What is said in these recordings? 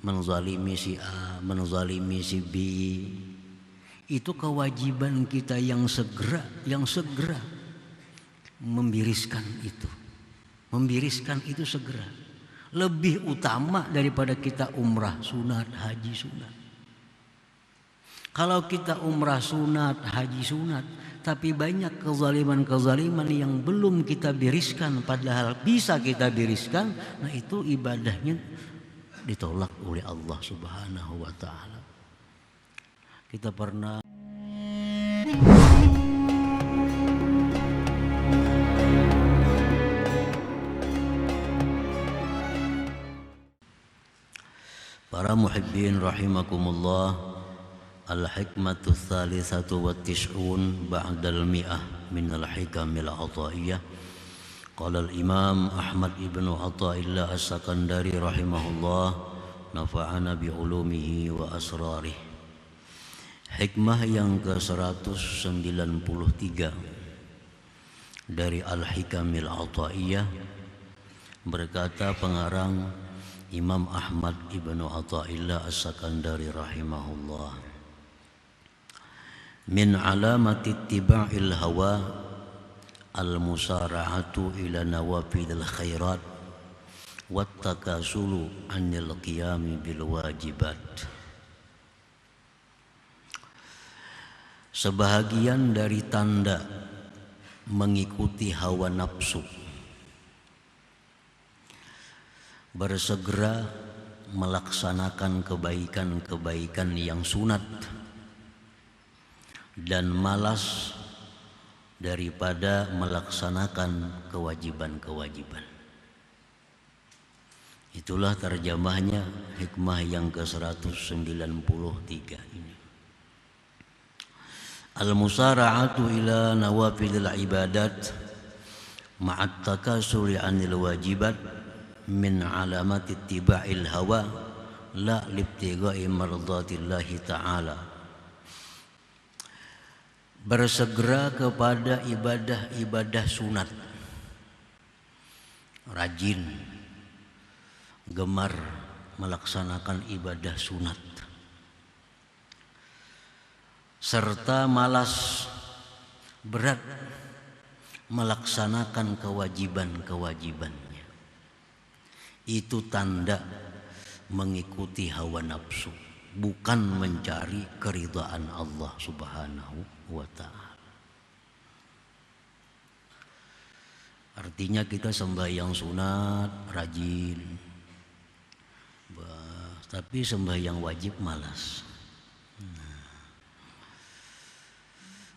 menzalimi si A, menzalimi si B. Itu kewajiban kita yang segera membiriskan itu. Membiriskan itu segera. Lebih utama daripada kita umrah sunat, haji sunat. Kalau kita umrah sunat, haji sunat, tapi banyak kezaliman-kezaliman yang belum kita biriskan, padahal bisa kita biriskan, nah itu ibadahnya ditolak oleh Allah Subhanahu wa ta'ala. Kita pernah para muhibbin rahimakumullah, al-hikmatu tsalitsatu wa tis'un ba'dal mi'ah min al-hikamil ataiyah. Qala al-imam Ahmad ibnu Athaillah as-Sakandari rahimahullah, nafa'ana bi ulumihi wa asrarih. Hikmah yang ke-193 dari Al-Hikamil Athaiyah, berkata pengarang Imam Ahmad ibnu Athaillah as-Sakandari rahimahullah, min alamati ittiba'il hawa al-musara'atu ila nawafidil khairat wat takasulu anil qiyami bil wajibat. Sebahagian dari tanda mengikuti hawa nafsu, bersegera melaksanakan kebaikan-kebaikan yang sunat dan malas daripada melaksanakan kewajiban-kewajiban. Itulah terjemahnya hikmah yang ke-193 ini. Al-musara'atu ila nawafilil ibadat ma'at takasuli 'anil wajibat min alamati ittiba'il hawa la libtigha'i mardatillahi ta'ala. Bersegera kepada ibadah-ibadah sunat, rajin, gemar melaksanakan ibadah sunat, serta malas berat melaksanakan kewajiban-kewajibannya. Itu tanda mengikuti hawa nafsu, bukan mencari keridhaan Allah Subhanahu wa ta'ala. Artinya kita sembahyang sunat rajin, tapi sembahyang wajib malas.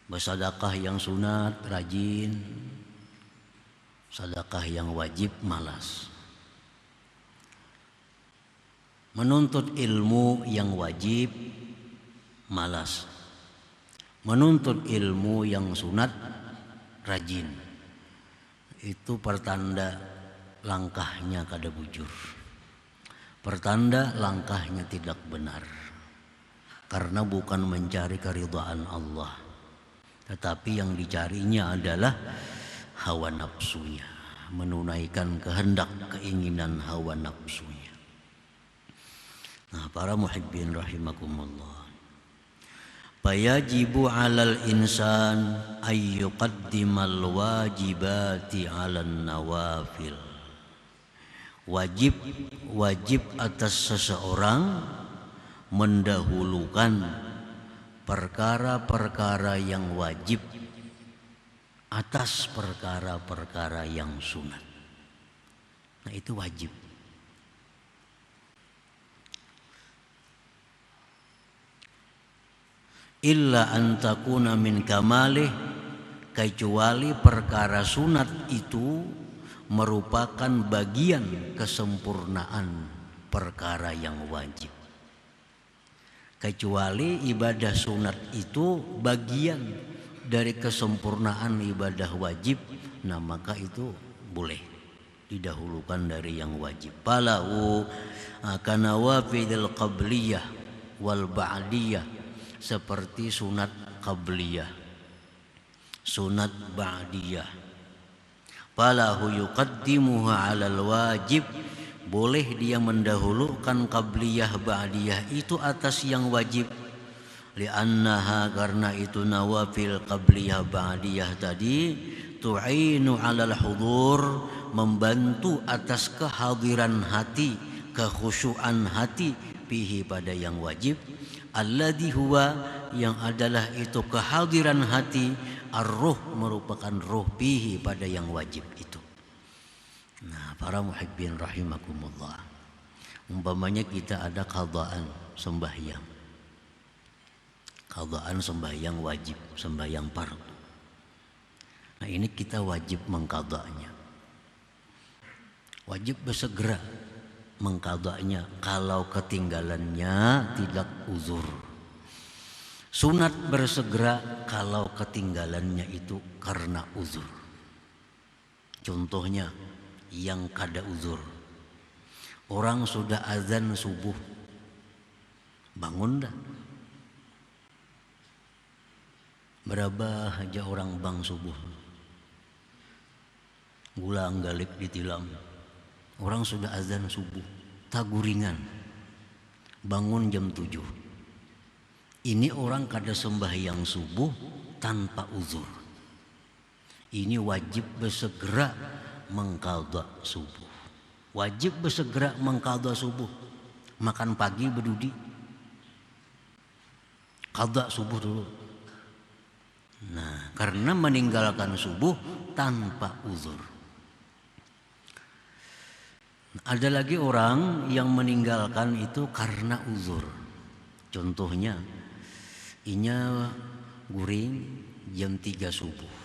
Bersedekah yang sunat rajin, sedekah yang wajib malas. Menuntut ilmu yang wajib malas. Menuntut ilmu yang sunat rajin. Itu pertanda langkahnya kada bujur. Pertanda langkahnya tidak benar. Karena bukan mencari keridhaan Allah, tetapi yang dicarinya adalah hawa nafsunya, menunaikan kehendak keinginan hawa nafsunya. Nah, para muhibbin rahimakumullah, fayajibu 'alal insan ay yuqaddimal wajibati 'alan nawafil. Wajib atas seseorang mendahulukan perkara-perkara yang wajib atas perkara-perkara yang sunat. Nah, itu wajib. Illa antakuna min kamalih, kecuali perkara sunat itu merupakan bagian kesempurnaan perkara yang wajib. Kecuali ibadah sunat itu bagian dari kesempurnaan ibadah wajib, nah maka itu boleh didahulukan dari yang wajib. Falahu kanawafidil qabliyah wal ba'diyah, seperti sunat qabliyah, sunat ba'diyah. Falahu yuqaddimuha 'alal wajib boleh dia mendahulukan qabliyah ba'diyah itu atas yang wajib. Li'annaha, karena itu nawafil qabliyah ba'diyah tadi tu'inu 'alal hudur, membantu atas kehadiran hati, kekhusyuan hati, fihi pada yang wajib, alladhi huwa, yang adalah itu kehadiran hati, ar-ruh, merupakan ruh, fihi pada yang wajib itu. Nah, para muhibbin rahimakumullah, umpamanya kita ada qadaan sembahyang, qadaan sembahyang wajib, sembahyang fardu. Nah, ini kita wajib mengqadanya, wajib bersegera mengqadanya kalau ketinggalannya tidak uzur. Sunat bersegera kalau ketinggalannya itu karena uzur. Contohnya yang kada uzur, orang sudah azan subuh, bangun dah. Berapa aja orang bang subuh, gulang galip ditilam. Orang sudah azan subuh, taguringan, bangun jam 7. Ini orang kada sembahyang subuh tanpa uzur. Ini wajib bersegera mengqadha subuh. Wajib bersegera mengqadha subuh. Makan pagi berdudi, qadha subuh dulu. Nah, karena meninggalkan subuh tanpa uzur. Ada lagi orang yang meninggalkan itu karena uzur. Contohnya, inya guring jam 3 subuh.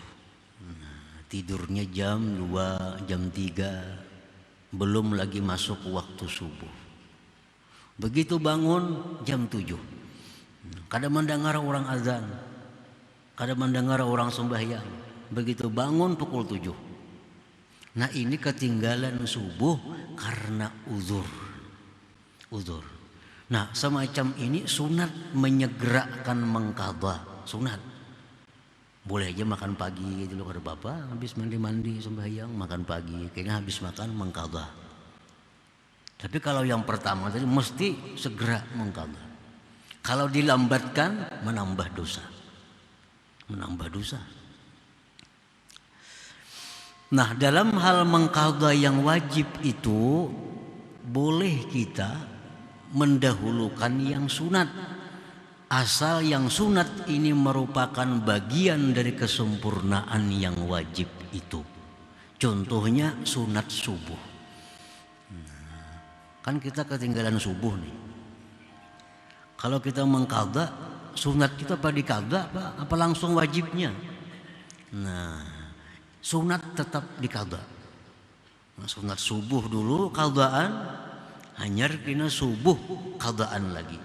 Nah, tidurnya jam 2, jam 3, belum lagi masuk waktu subuh. Begitu bangun jam 7. Kada mendengar orang azan, kada mendengar orang sembahyang. Begitu bangun pukul 7. Nah, ini ketinggalan subuh karena uzur. Uzur. Nah, semacam ini sunat menyegerakan mengqadha, sunat. Boleh aja makan pagi gitu loh, kada apa-apa, habis mandi-mandi sembahyang makan pagi, kayaknya habis makan mengqadha. Tapi kalau yang pertama tadi mesti segera mengqadha. Kalau dilambatkan menambah dosa. Menambah dosa. Nah, dalam hal mengqadha yang wajib itu boleh kita mendahulukan yang sunat, asal yang sunat ini merupakan bagian dari kesempurnaan yang wajib itu. Contohnya sunat subuh. Nah, kan kita ketinggalan subuh nih. Kalau kita mengqadha, sunat kita apa diqadha apa langsung wajibnya? Nah, sunat tetap diqadha. Nah, sunat subuh dulu qadhaan, hanyar kena subuh qadhaan lagi.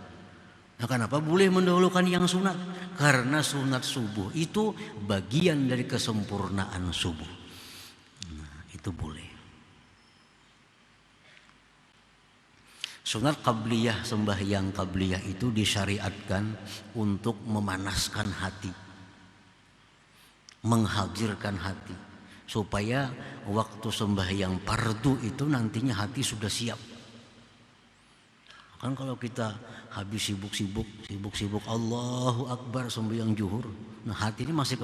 Nah, kenapa boleh mendahulukan yang sunat? Karena sunat subuh itu bagian dari kesempurnaan subuh. Nah, itu boleh. Sunat qabliyah, sembahyang qabliyah itu disyariatkan untuk memanaskan hati, menghadirkan hati, supaya waktu sembahyang fardu itu nantinya hati sudah siap. Kan kalau kita habis sibuk Allahu Akbar sembahyang zuhur, nah hati ini masih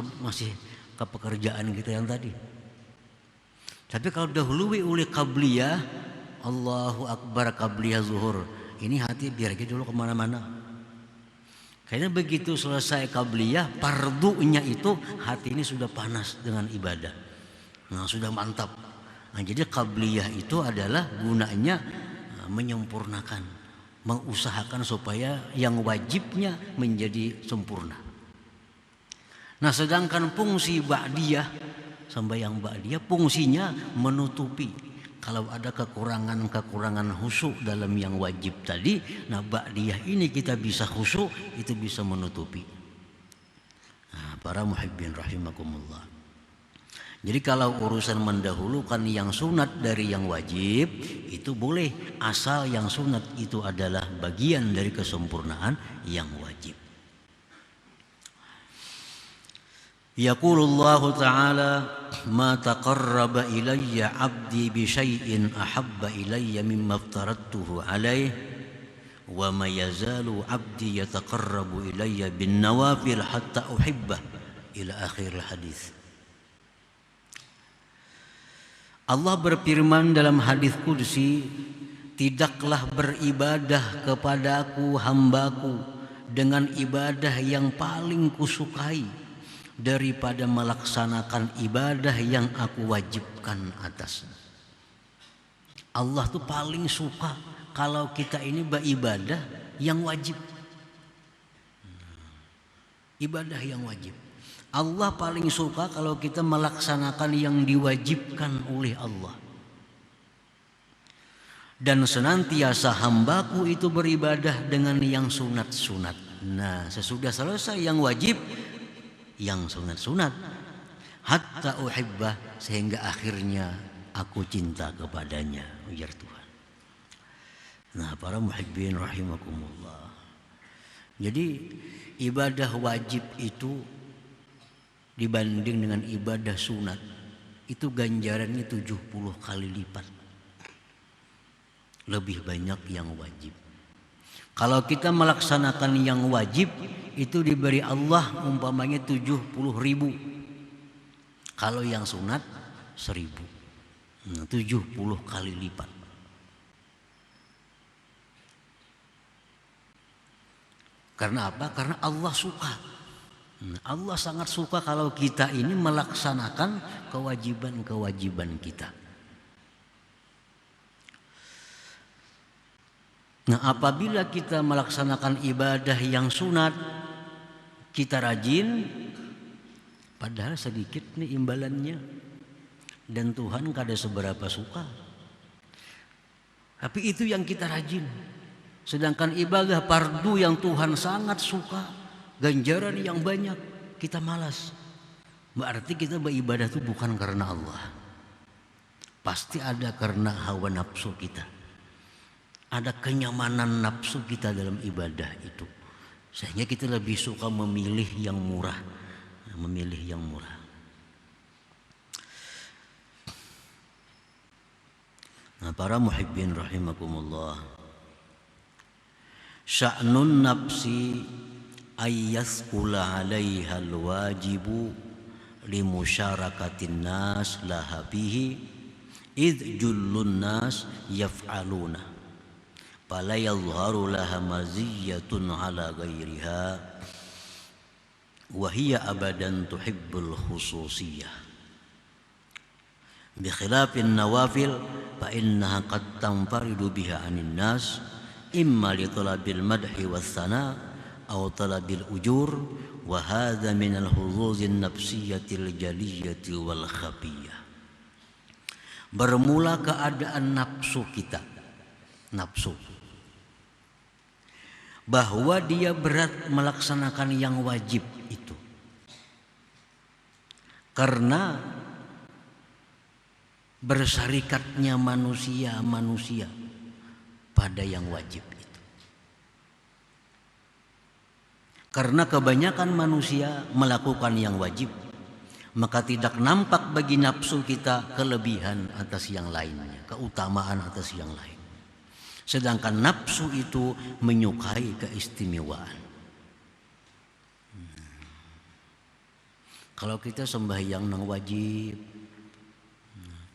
ke pekerjaan kita yang tadi. Tapi kalau dahului oleh qabliyah, Allahu Akbar qabliyah zuhur, ini hati biar aja dulu kemana-mana. Kayaknya begitu selesai qabliyah, fardunya itu hati ini sudah panas dengan ibadah. Nah, sudah mantap. Nah, jadi qabliyah itu adalah gunanya menyempurnakan, mengusahakan supaya yang wajibnya menjadi sempurna. Nah, sedangkan fungsi ba'diyah, sembahyang ba'diyah, fungsinya menutupi. Kalau ada kekurangan khusyuk dalam yang wajib tadi, nah ba'diyah ini kita bisa khusyuk, itu bisa menutupi. Nah, para muhibbin rahimakumullah. Jadi kalau urusan mendahulukan yang sunat dari yang wajib, itu boleh, asal yang sunat itu adalah bagian dari kesempurnaan yang wajib. Yaqulullahu ta'ala ma taqarraba ilayya 'abdi bi syai'in ahabba ilayya mimma aftaradtuhu 'alaihi wa ma yazalu 'abdi yataqarrabu ilayya bin nawafil hatta uhibbah ila akhir hadis. Allah berfirman dalam hadis qudsi, tidaklah beribadah kepadaku hambaku dengan ibadah yang paling kusukai daripada melaksanakan ibadah yang aku wajibkan atasnya. Allah tuh paling suka kalau kita ini beribadah yang wajib. Ibadah yang wajib. Allah paling suka kalau kita melaksanakan yang diwajibkan oleh Allah. Dan senantiasa hambaku itu beribadah dengan yang sunat-sunat. Nah, sesudah selesai yang wajib, yang sunat-sunat, hatta uhibbah, sehingga akhirnya aku cinta kepadanya, ujar Tuhan. Nah, para muhibbin rahimakumullah. Jadi ibadah wajib itu dibanding dengan ibadah sunat itu ganjarannya 70 kali lipat. Lebih banyak yang wajib. Kalau kita melaksanakan yang wajib itu diberi Allah umpamanya 70.000. Kalau yang sunat 1.000. 70 kali lipat. Karena apa? Karena Allah suka. Allah sangat suka kalau kita ini melaksanakan kewajiban-kewajiban kita. Nah, apabila kita melaksanakan ibadah yang sunat, kita rajin, padahal sedikit nih imbalannya, dan Tuhan kada seberapa suka. Tapi itu yang kita rajin. Sedangkan ibadah fardu yang Tuhan sangat suka, ganjaran yang banyak, kita malas. Berarti kita beribadah itu bukan karena Allah. Pasti ada karena hawa nafsu kita. Ada kenyamanan nafsu kita dalam ibadah itu. Sehingga kita lebih suka memilih yang murah. Memilih yang murah. Nah, para muhibbin rahimakumullah. Sya'nun nafsi ayyasqula 'alaiha alwajibu limusyarakatin nas laha bihi id jullun nas yaf'aluna fala yadhharu laha maziyatun 'ala ghairiha wa hiya abadan tuhibbul khususiyah bi khilafin nawafil fa innaha qad tanfaridu biha 'anin nas imma li talabil madhi was sana atau talabil ujur wa hadza min al-huzuzin nafsiyatil jaliyati wal khafiyah. Bermula keadaan nafsu kita, nafsu, bahwa dia berat melaksanakan yang wajib itu karena bersyarikatnya manusia pada yang wajib. Karena kebanyakan manusia melakukan yang wajib, maka tidak nampak bagi nafsu kita kelebihan atas yang lainnya, keutamaan atas yang lain. Sedangkan nafsu itu menyukai keistimewaan. Kalau kita sembahyang nang wajib,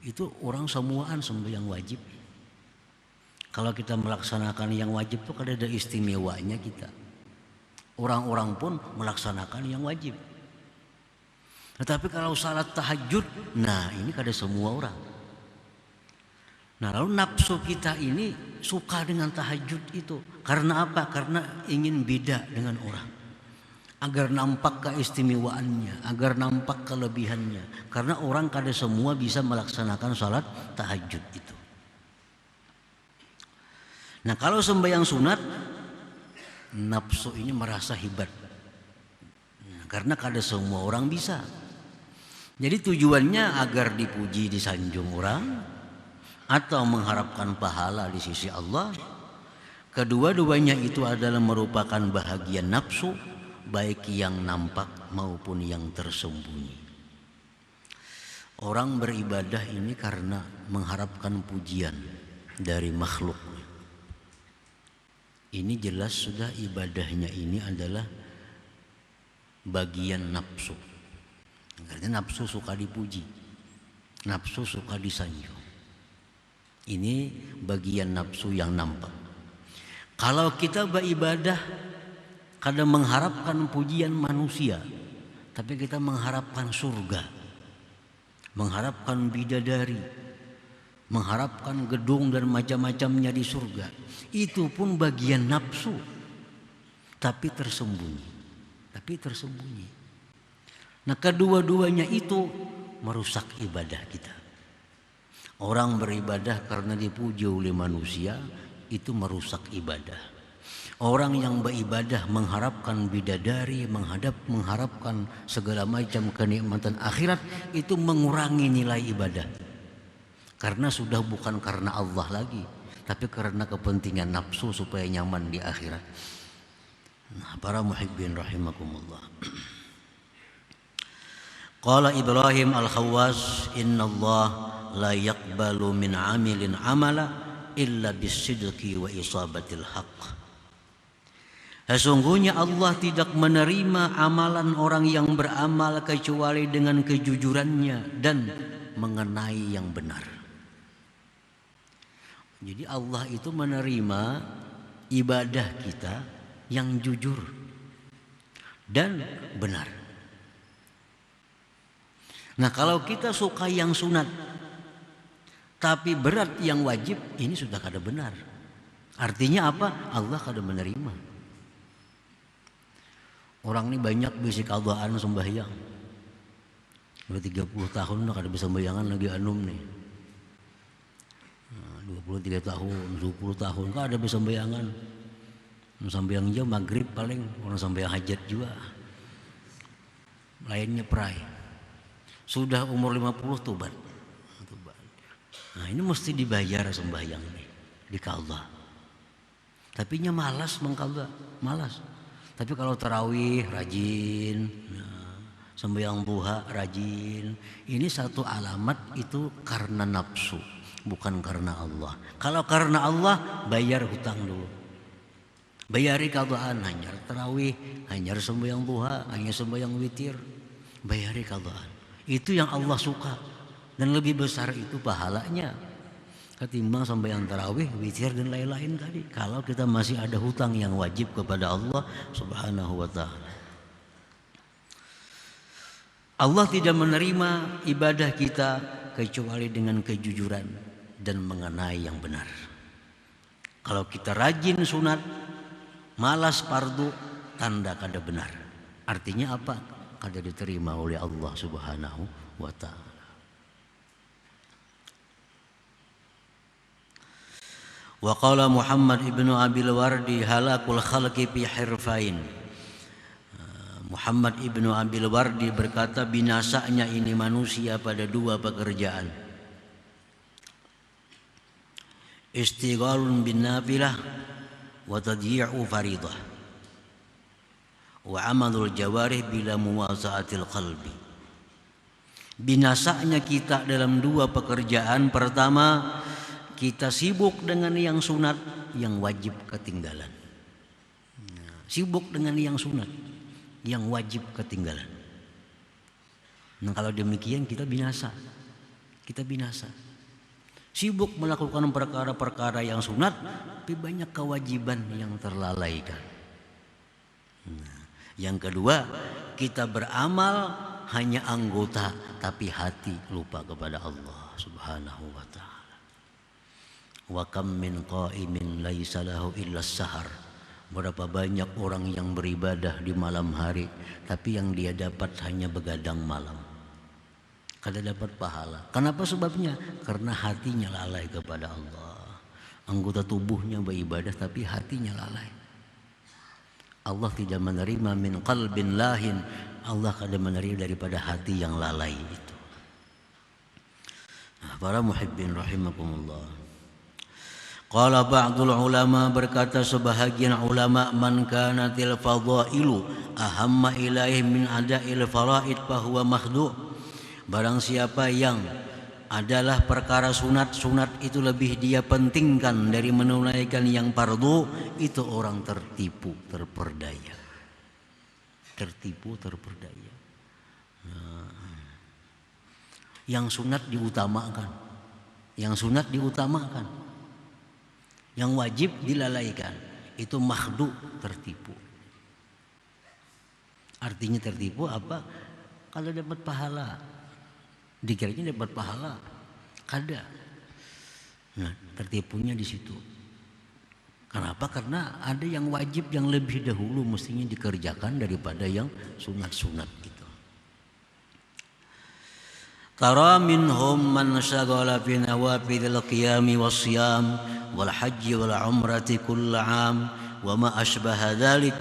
itu orang semuaan sembahyang wajib. Kalau kita melaksanakan yang wajib itu kada ada istimewanya kita. Orang-orang pun melaksanakan yang wajib. Tetapi kalau salat tahajud, nah ini kada semua orang. Nah lalu nafsu kita ini suka dengan tahajud itu. Karena apa? Karena ingin beda dengan orang. Agar nampak keistimewaannya, agar nampak kelebihannya. Karena orang kada semua bisa melaksanakan salat tahajud itu. Nah kalau sembahyang sunat, nafsu ini merasa hebat. Karena kada semua orang bisa. Jadi tujuannya agar dipuji, disanjung orang, atau mengharapkan pahala di sisi Allah. Kedua-duanya itu adalah merupakan bahagian nafsu, baik yang nampak maupun yang tersembunyi. Orang beribadah ini karena mengharapkan pujian dari makhluk. Ini jelas sudah ibadahnya ini adalah bagian nafsu. Karena nafsu suka dipuji, nafsu suka disanjung. Ini bagian nafsu yang nampak. Kalau kita beribadah kadang mengharapkan pujian manusia, tapi kita mengharapkan surga, mengharapkan bidadari, mengharapkan gedung dan macam-macamnya di surga. Itu pun bagian nafsu, tapi tersembunyi. Nah, kedua-duanya itu merusak ibadah kita. Orang beribadah karena dipuji oleh manusia, itu merusak ibadah. Orang yang beribadah mengharapkan bidadari, mengharapkan segala macam kenikmatan akhirat, itu mengurangi nilai ibadah. Karena sudah bukan karena Allah lagi, tapi karena kepentingan nafsu supaya nyaman di akhirat. Nah, para muhibbin rahimakumullah. Qala Ibrahim Al-Khawwas, inna Allah la yaqbalu min amilin amala illa bisidqi wa isabatil haqq. Sesungguhnya Allah tidak menerima amalan orang yang beramal kecuali dengan kejujurannya dan mengenai yang benar. Jadi Allah itu menerima ibadah kita yang jujur dan benar. Nah, kalau kita suka yang sunat tapi berat yang wajib, ini sudah kada benar. Artinya apa? Allah kada menerima. Orang ini banyak bisi qadaan sembahyang. Udah 30 tahun udah kada bisa sembayangan lagi anum nih. 23 tahun, 20 tahun kada ada bisa sembayangan. Sembahyang jam maghrib paling, orang sembahyang hajat juga. Lainnya perai. Sudah umur 50 tobat. Nah, ini mesti dibayar sembahyang ini di Allah. Tapi nya malas mengqadha, malas. Tapi kalau tarawih rajin, sembahyang duha rajin. Ini satu alamat itu karena nafsu, bukan karena Allah. Kalau karena Allah, bayar hutang dulu. Bayari qadhaan, hanyar tarawih, hanyar sembahyang duha, hanyar sembahyang witir. Bayari qadhaan. Itu yang Allah suka. Dan lebih besar itu pahalanya ketimbang sembahyang tarawih, witir dan lain-lain tadi. Kalau kita masih ada hutang yang wajib kepada Allah Subhanahu wa taala. Allah tidak menerima ibadah kita kecuali dengan kejujuran dan mengenai yang benar. Kalau kita rajin sunat, malas fardu, tanda kada benar. Artinya apa? Kada diterima oleh Allah Subhanahu wa taala. Wa qala Muhammad ibnu Abil Wardi halakul khalqi fi hirfain. Muhammad ibnu Abil Wardi berkata, binasanya ini manusia pada dua pekerjaan. Istighalun bin nafilah wa tadyi'u faridah. Wa amalul jawarih bila muwaza'atil qalbi. Binasanya kita dalam dua pekerjaan. Pertama, kita sibuk dengan yang sunat, yang wajib ketinggalan. Sibuk dengan yang sunat, yang wajib ketinggalan. Nah, kalau demikian kita binasa. Kita binasa. Sibuk melakukan perkara-perkara yang sunat, tapi banyak kewajiban yang terlalaikan. Nah, yang kedua, kita beramal hanya anggota, tapi hati lupa kepada Allah Subhanahu wa ta'ala. Wa kam min qa'imin laisa lahu illa sahar. Berapa banyak orang yang beribadah di malam hari, tapi yang dia dapat hanya begadang malam. Kada dapat pahala. Kenapa sebabnya? Karena hatinya lalai kepada Allah. Anggota tubuhnya beribadah tapi hatinya lalai. Allah tidak menerima min qalbin lahin. Allah kada menerima daripada hati yang lalai itu. Nah, para muhibbin rahimakumullah. Qala ba'dul ulama, berkata sebahagian ulama, man kanatil fadailu ahamma ilaihi min ada'il faraid fahuwa makhdu'. Barang siapa yang adalah perkara sunat itu lebih dia pentingkan dari menunaikan yang fardu, itu orang tertipu, terperdaya. Tertipu, terperdaya. Yang sunat diutamakan. Yang sunat diutamakan. Yang wajib dilalaikan. Itu makhdu, tertipu. Artinya tertipu apa? Kalau dapat pahala, dikiranya dapat pahala, kada. Nah, tertipunya di situ. Kenapa? Karena ada yang wajib yang lebih dahulu mestinya dikerjakan daripada yang sunat-sunat itu. Tara minhum man syaghala fi nawafilil qiyami wasyam wal hajji wal umrati kull 'am wa ma ashbaha dzalik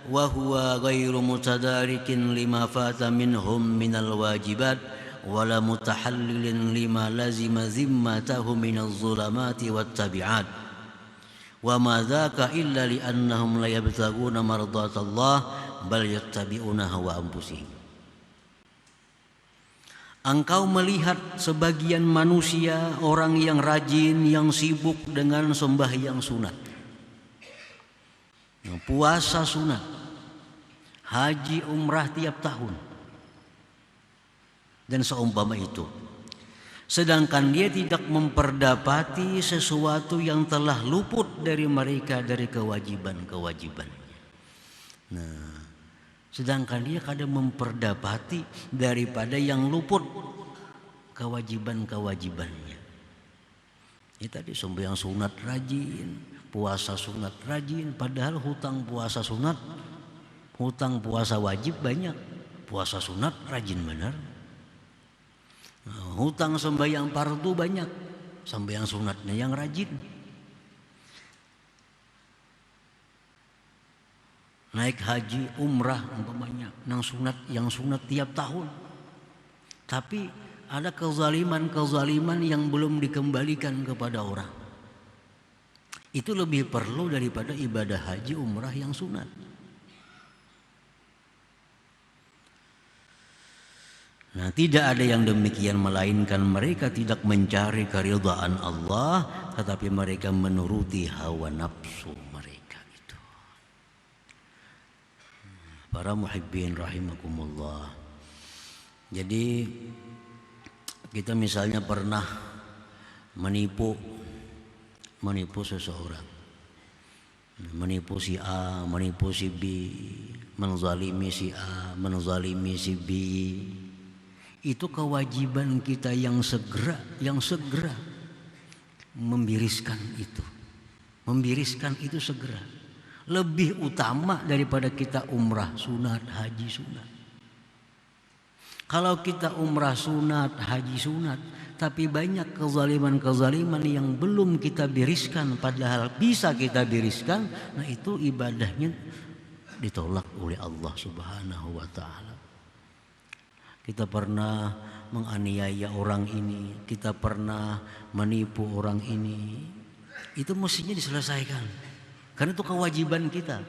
wa huwa ghairu mutadarikin lima fata minhum minal wajibat wala mutahallilin lima lazima zimmatahu minaz zulamati wat tabi'at wa ma dzaka illa li annahum la yabtaguna mardatallah bal yattabi'una hawa anfusihim. Engkau melihat sebagian manusia, orang yang rajin, yang sibuk dengan sembahyang sunat, puasa sunat, haji umrah tiap tahun, dan seumpama itu. Sedangkan dia tidak memperdapati sesuatu yang telah luput dari mereka dari kewajiban-kewajibannya. Nah, sedangkan dia kadang memperdapati daripada yang luput kewajiban-kewajibannya. Ini tadi sembahyang sunat rajin, puasa sunat rajin, padahal hutang puasa sunat, hutang puasa wajib banyak, puasa sunat rajin benar. Nah, hutang sembahyang fardu banyak, sembahyang sunatnya yang rajin. Naik haji, umrah umpamanya, yang sunat tiap tahun. Tapi ada kezaliman yang belum dikembalikan kepada orang. Itu lebih perlu daripada ibadah haji, umrah yang sunat. Nah, tidak ada yang demikian melainkan mereka tidak mencari keridhaan Allah, tetapi mereka menuruti hawa nafsu mereka. Para muhibbin rahimakumullah. Jadi kita misalnya pernah menipu seseorang, menipu si A, menipu si B, menzalimi si A, menzalimi si B. Itu kewajiban kita yang segera membiriskan itu. Membiriskan itu segera. Lebih utama daripada kita umrah sunat, haji sunat. Kalau kita umrah sunat, haji sunat, tapi banyak kezaliman yang belum kita biriskan, padahal bisa kita biriskan, nah itu ibadahnya ditolak oleh Allah Subhanahu wa ta'ala. Kita pernah menganiaya orang ini, kita pernah menipu orang ini, itu mestinya diselesaikan. Karena itu kewajiban kita,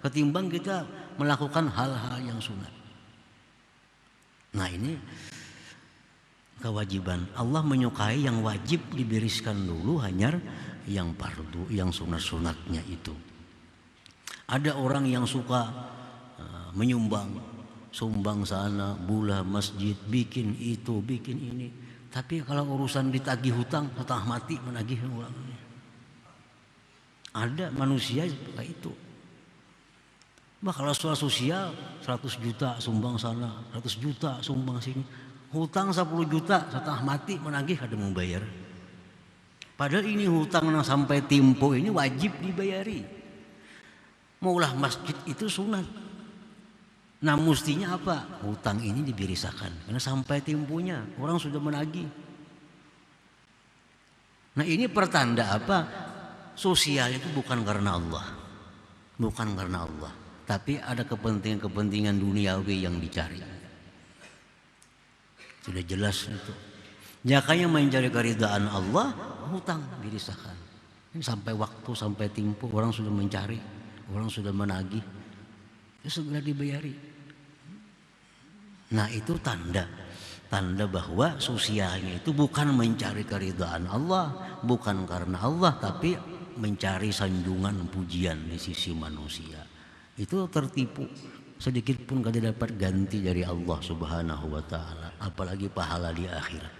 ketimbang kita melakukan hal-hal yang sunat. Nah, ini kewajiban. Allah menyukai yang wajib dibiriskan dulu, hanya yang fardu, yang sunat-sunatnya itu. Ada orang yang suka menyumbang, sumbang sana, bula masjid, bikin itu, bikin ini. Tapi kalau urusan ditagih hutang, setengah mati menagih uang. Ada manusia seperti itu. Bah, kalau soal sosial 100 juta sumbang sana, 100 juta sumbang sini. Hutang 10 juta setengah mati menagih ada mau bayar. Padahal ini hutang yang sampai tempo ini wajib dibayari. Maulah masjid itu sunat. Nah, mestinya apa? Hutang ini dibirisakan. Karena sampai temponya orang sudah menagih. Nah, ini pertanda apa? Sosial itu bukan karena Allah, tapi ada kepentingan duniawi yang dicari. Sudah jelas itu. Makanya mencari keridhaan Allah, hutang dirisakan. Ini sampai waktu, sampai tempo, orang sudah mencari, orang sudah menagih, itu segera dibayari. Nah itu tanda bahwa sosialnya itu bukan mencari keridhaan Allah, bukan karena Allah, tapi mencari sanjungan pujian di sisi manusia. Itu tertipu, sedikit pun tidak dapat ganti dari Allah Subhanahu wa taala, apalagi pahala di akhirat.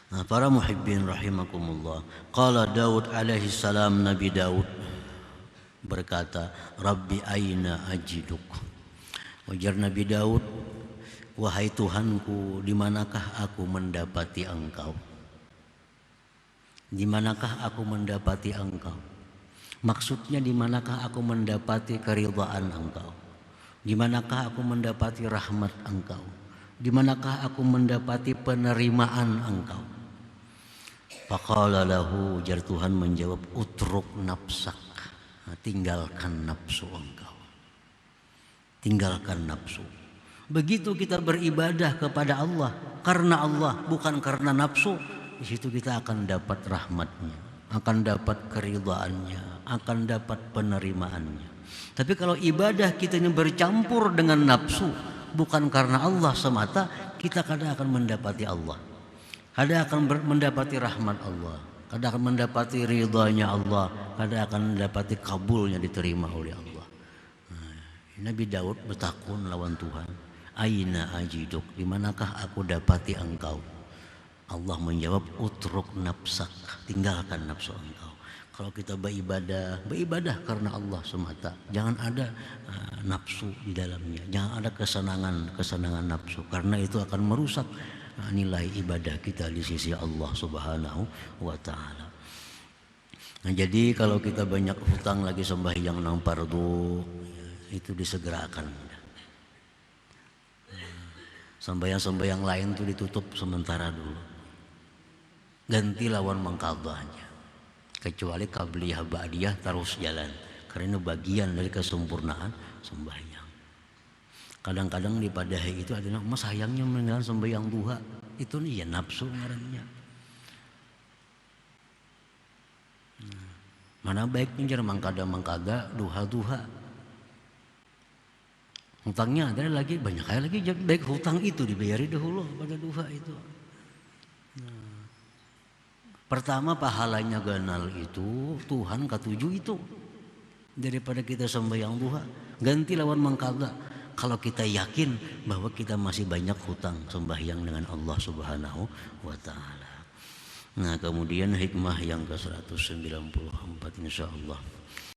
Nah, para muhibbin rahimakumullah, qala Daud alaihi salam, Nabi Daud berkata, Rabbi aina ajiduk. Ujar Nabi Daud, wahai Tuhanku, di manakah aku mendapati Engkau? Di manakah aku mendapati Engkau? Maksudnya di manakah aku mendapati keridhaan Engkau? Di manakah aku mendapati rahmat Engkau? Di manakah aku mendapati penerimaan Engkau? Faqala lahu, ujar Tuhan menjawab, utruk nafsak. Tinggalkan nafsu engkau. Tinggalkan nafsu. Begitu kita beribadah kepada Allah karena Allah, bukan karena nafsu, di situ kita akan dapat rahmatnya, akan dapat keridhaannya, akan dapat penerimaannya. Tapi kalau ibadah kita ini bercampur dengan nafsu, bukan karena Allah semata, kita kadang akan mendapati Allah, kadang akan mendapati rahmat Allah, kadang akan mendapati ridhanya Allah, kadang akan mendapati kabulnya, diterima oleh Allah. Nabi Daud bertakun lawan Tuhan, aina ajiduk, di manakah aku dapati engkau? Allah menjawab, utruk nafsak, tinggalkan nafsu engkau. Kalau kita beribadah karena Allah semata, jangan ada nafsu di dalamnya, jangan ada kesenangan nafsu, karena itu akan merusak nilai ibadah kita di sisi Allah Subhanahu wa taala. Nah, jadi kalau kita banyak hutang lagi sembahyang nang fardu, itu disegerakan. Sembahyang lain itu ditutup sementara dulu, ganti lawan mengqadhanya. Kecuali qabliyah ba'diyah terus jalan, karena ini bagian dari kesempurnaan sembahyang. Kadang-kadang di padahi itu adalah mas sayangnya meninggalkan sembahyang duha, itu nih ya nafsu ngarannya. Mana baik pinjar mangkada duha. Hutangnya ada lagi, banyak kali lagi, baik hutang itu dibayari dahulu pada duha itu. Pertama pahalanya ganal itu Tuhan ketujuh itu daripada kita sembahyang duha, ganti lawan mangkada. Kalau kita yakin bahwa kita masih banyak hutang sembahyang dengan Allah Subhanahu wa taala. Nah, kemudian hikmah yang ke-194 insyaallah.